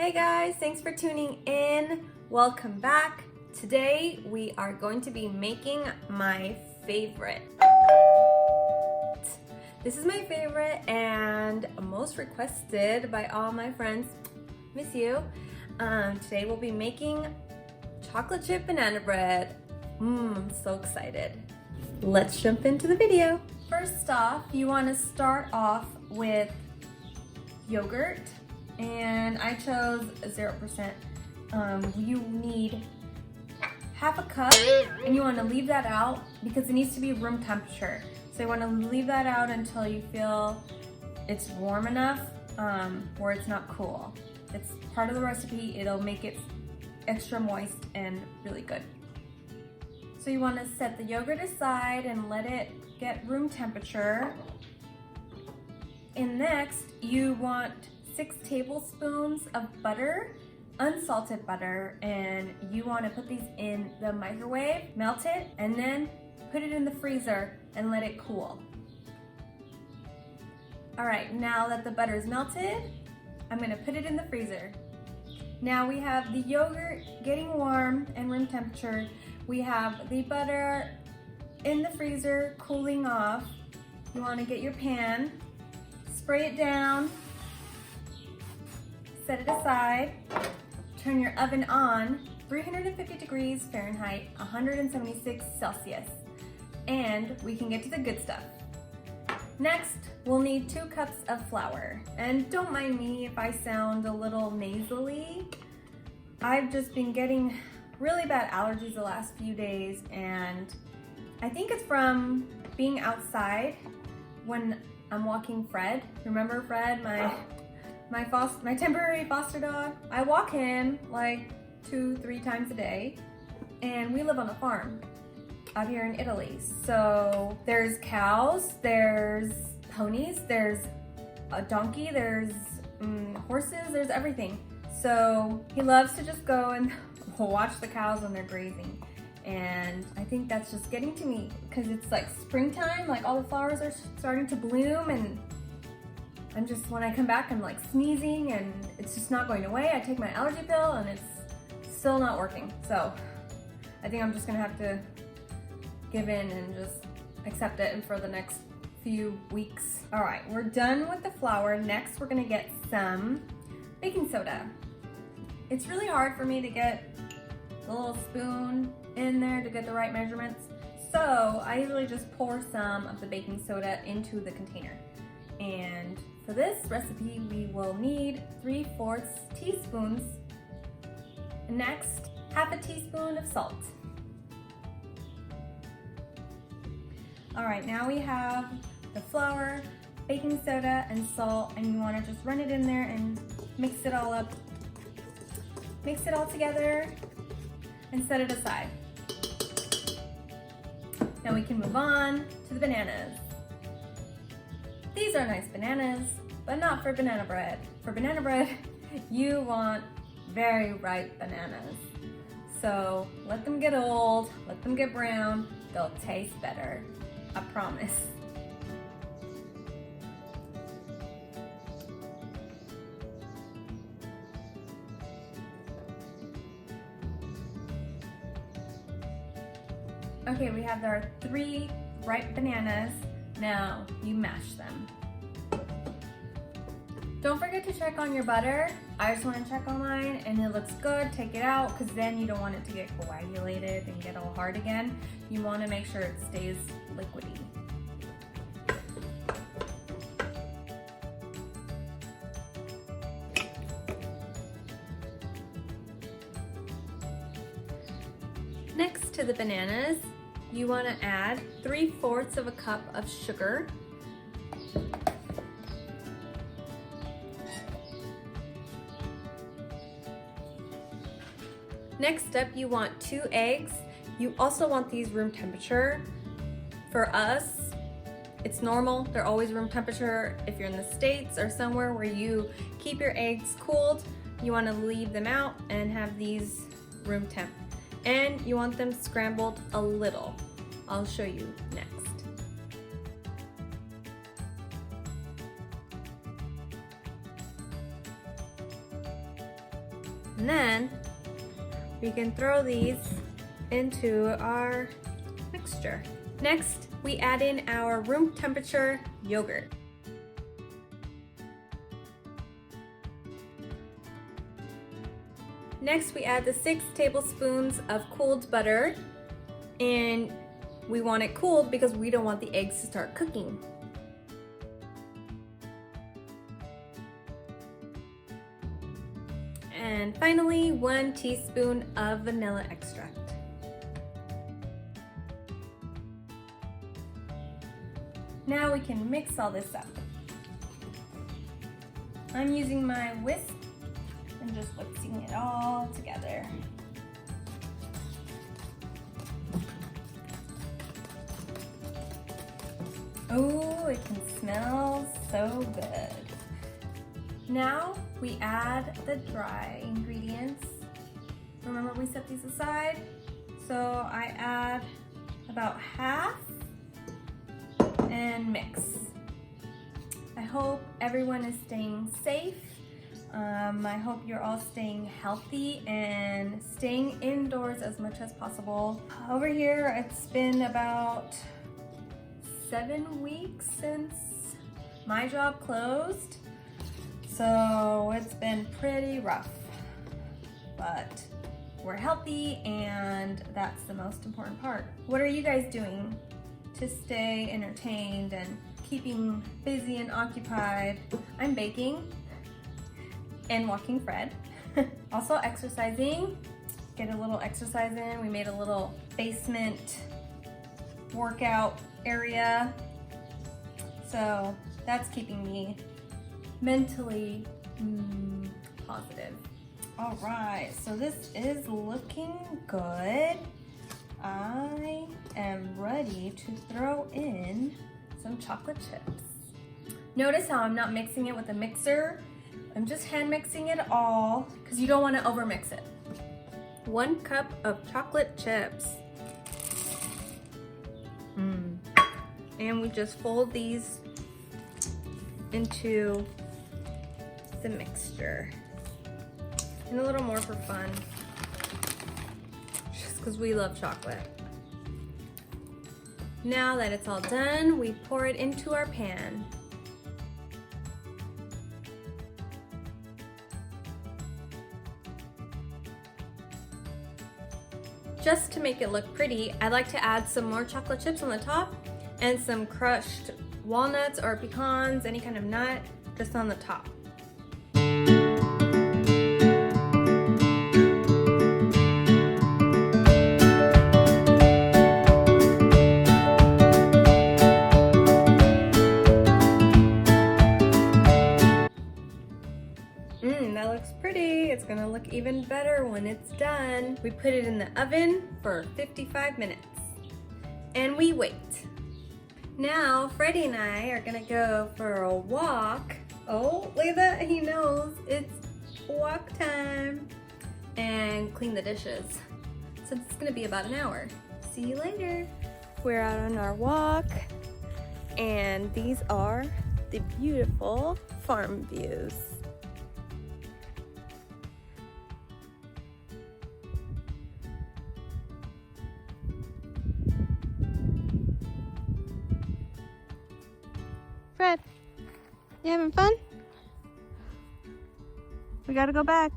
Hey guys, thanks for tuning in. Welcome back. Today we are going to be making my favorite. This is my favorite and most requested by all my friends. Miss you. Today we'll be making chocolate chip banana bread. I'm so excited. Let's jump into the video. First off, you want to start off with yogurt, and I chose 0%. You need half a cup, and you want to leave that out because it needs to be room temperature. So you want to leave that out until you feel it's warm enough where it's not cool. It's part of the recipe. It'll make it extra moist and really good. So you want to set the yogurt aside and let it get room temperature. And next, you want 6 tablespoons of butter, unsalted butter, and you want to put these in the microwave, melt it, and then put it in the freezer and let it cool. All right, now that the butter is melted, I'm gonna put it in the freezer. Now we have the yogurt getting warm and room temperature. We have the butter in the freezer cooling off. You wanna get your pan, spray it down, set it aside, turn your oven on, 350 degrees Fahrenheit, 176 Celsius, and we can get to the good stuff. Next, we'll need 2 cups of flour. And don't mind me if I sound a little nasally. I've just been getting really bad allergies the last few days, and I think it's from being outside when I'm walking Fred. Remember Fred, my temporary foster dog? I walk him like 2-3 times a day, and we live on a farm out here in Italy. So there's cows, there's ponies, there's a donkey, there's horses, there's everything. So he loves to just go and watch the cows when they're grazing. And I think that's just getting to me because it's like springtime, like all the flowers are starting to bloom, and I'm just, when I come back, I'm like sneezing and it's just not going away. I take my allergy pill and it's still not working. So I think I'm just gonna have to give in and just accept it and for the next few weeks. All right, we're done with the flour. Next, we're gonna get some baking soda. It's really hard for me to get the little spoon in there to get the right measurements. So I usually just pour some of the baking soda into the container. And for this recipe, we will need 3/4 teaspoons. Next, half a teaspoon of salt. All right, now we have the flour, baking soda, and salt, and you wanna just run it in there and mix it all up. Mix it all together and set it aside. Now we can move on to the bananas. These are nice bananas, but not for banana bread. For banana bread, you want very ripe bananas. So let them get old, let them get brown, they'll taste better. I promise. Okay, we have our 3 ripe bananas. Now you mash them. Don't forget to check on your butter. I just want to check on mine and it looks good. Take it out because then you don't want it to get coagulated and get all hard again. You want to make sure it stays liquidy. Next to the bananas, you want to add 3/4 of a cup of sugar. Next up, you want 2 eggs. You also want these room temperature. For us, it's normal. They're always room temperature. If you're in the States or somewhere where you keep your eggs cooled, you want to leave them out and have these room temp. And you want them scrambled a little. I'll show you next. And then we can throw these into our mixture. Next, we add in our room temperature yogurt. Next, we add the 6 tablespoons of cooled butter, and we want it cooled because we don't want the eggs to start cooking. And finally, 1 teaspoon of vanilla extract. Now we can mix all this up. I'm using my whisk and just mixing it all together. Oh, it can smell so good. Now we add the dry ingredients. Remember, we set these aside? So I add about half and mix. I hope everyone is staying safe. I hope you're all staying healthy and staying indoors as much as possible. Over here, it's been about 7 weeks since my job closed, so it's been pretty rough, but we're healthy and that's the most important part. What are you guys doing to stay entertained and keeping busy and occupied? I'm baking and walking Fred. Also exercising, get a little exercise in. We made a little basement workout area, so that's keeping me mentally positive. All right, so this is looking good. I am ready to throw in some chocolate chips. Notice how I'm not mixing it with a mixer. I'm just hand mixing it all because you don't want to over mix it. 1 cup of chocolate chips. And we just fold these into the mixture. And a little more for fun, just because we love chocolate. Now that it's all done, we pour it into our pan. Just to make it look pretty, I like to add some more chocolate chips on the top and some crushed walnuts or pecans, any kind of nut, just on the top. That looks pretty. It's gonna look even better when it's done. We put it in the oven for 55 minutes and we wait. Now, Freddie and I are gonna go for a walk. Oh, look at that, he knows it's walk time. And clean the dishes. So it's gonna be about an hour. See you later. We're out on our walk and these are the beautiful farm views. Fred, you having fun? We gotta go back.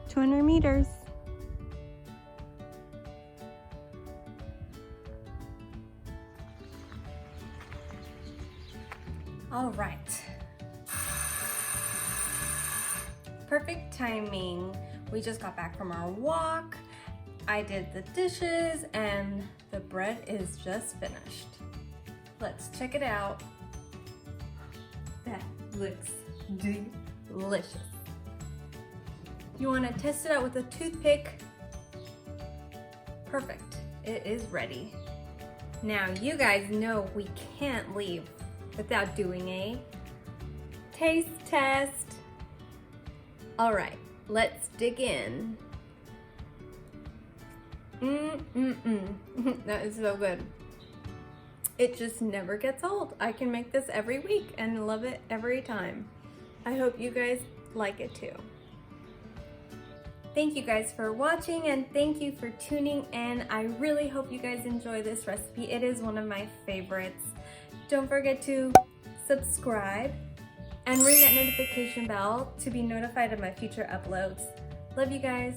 200 meters. All right. Perfect timing. We just got back from our walk. I did the dishes and the bread is just finished. Let's check it out. That looks delicious. You want to test it out with a toothpick? Perfect. It is ready. Now you guys know we can't leave without doing a taste test. All right, let's dig in. That is so good. It just never gets old. I can make this every week and love it every time. I hope you guys like it too. Thank you guys for watching and thank you for tuning in. I really hope you guys enjoy this recipe. It is one of my favorites. Don't forget to subscribe and ring that notification bell to be notified of my future uploads. Love you guys.